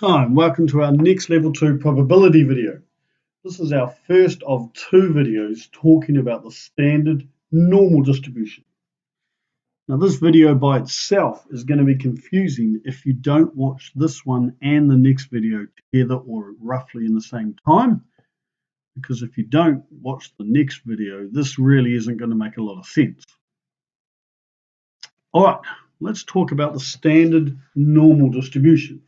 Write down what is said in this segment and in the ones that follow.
Hi, and welcome to our next level 2 probability video. This is our first of two videos talking about the standard normal distribution. Now this video by itself is going to be confusing if you don't watch this one and the next video together or roughly in the same time, because if you don't watch the next video, this really isn't going to make a lot of sense. All right, let's talk about the standard normal distribution.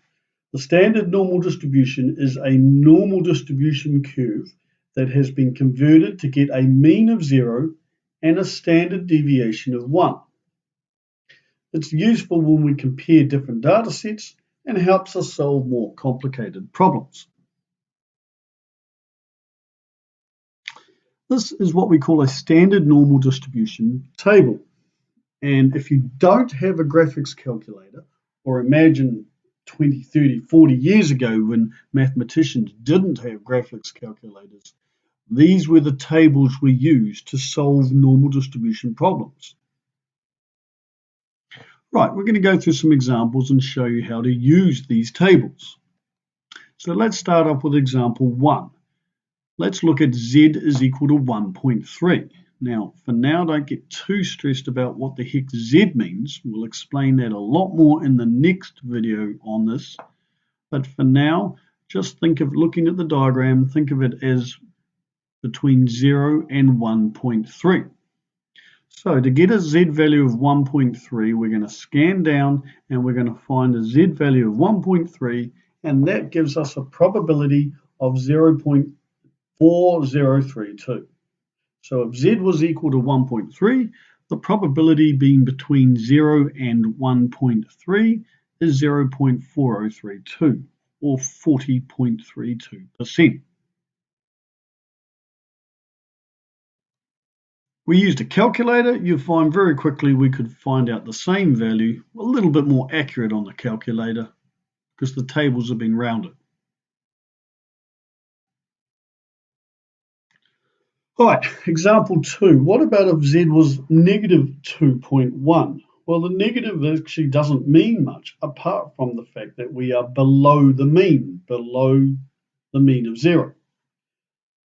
The standard normal distribution is a normal distribution curve that has been converted to get a mean of 0 and a standard deviation of 1. It's useful when we compare different data sets and helps us solve more complicated problems. This is what we call a standard normal distribution table. And if you don't have a graphics calculator, or imagine 20, 30, 40 years ago when mathematicians didn't have graphics calculators, these were the tables we used to solve normal distribution problems. Right, we're going to go through some examples and show you how to use these tables. So let's start off with example 1. Let's look at z is equal to 1.3. Now, for now, don't get too stressed about what the heck z means. We'll explain that a lot more in the next video on this. But for now, just think of looking at the diagram, think of it as between 0 and 1.3. So to get a z value of 1.3, we're going to scan down and we're going to find a z value of 1.3, and that gives us a probability of 0.4032. So if z was equal to 1.3, the probability being between 0 and 1.3 is 0.4032, or 40.32%. We used a calculator. You'll find very quickly we could find out the same value, a little bit more accurate on the calculator because the tables have been rounded. All right, example 2. What about if z was negative 2.1? Well, the negative actually doesn't mean much apart from the fact that we are below the mean of 0.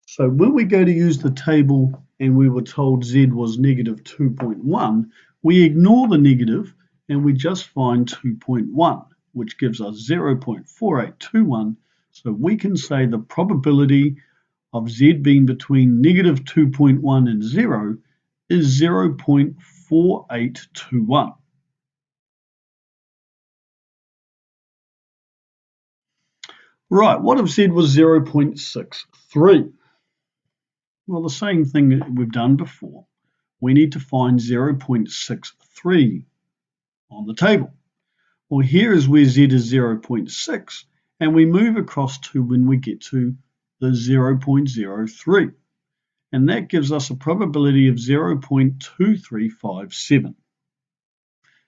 So when we go to use the table and we were told z was negative 2.1, we ignore the negative and we just find 2.1, which gives us 0.4821. So we can say the probability of z being between negative 2.1 and 0 is 0.4821. Right, what if z was 0.63? Well, the same thing that we've done before. We need to find 0.63 on the table. Well, here is where z is 0.6, and we move across to when we get to the 0.03. And that gives us a probability of 0.2357.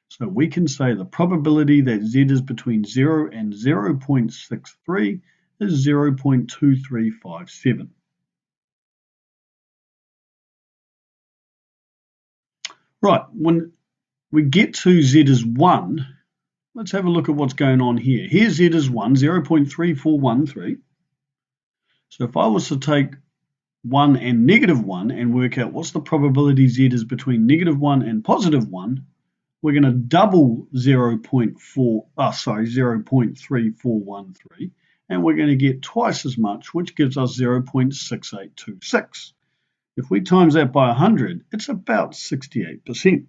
So we can say the probability that z is between 0 and 0.63 is 0.2357. Right, when we get to z is 1, let's have a look at what's going on here. Here z is 1, 0.3413. So if I was to take 1 and negative 1 and work out what's the probability z is between negative 1 and positive 1, we're going to double 0.3413, and we're going to get twice as much, which gives us 0.6826. If we times that by 100, it's about 68%.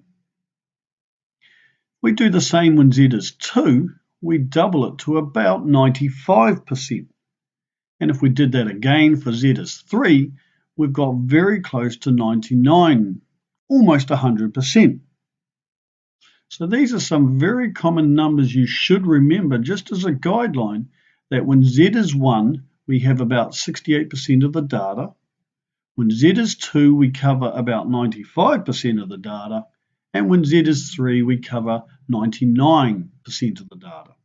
We do the same when z is 2, we double it to about 95%. And if we did that again for z is 3, we've got very close to 99, almost 100%. So these are some very common numbers you should remember just as a guideline that when z is 1, we have about 68% of the data. When z is 2, we cover about 95% of the data. And when z is 3, we cover 99% of the data.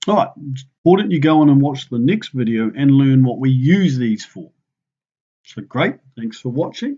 All right, it's important you go on and watch the next video and learn what we use these for. So great, thanks for watching.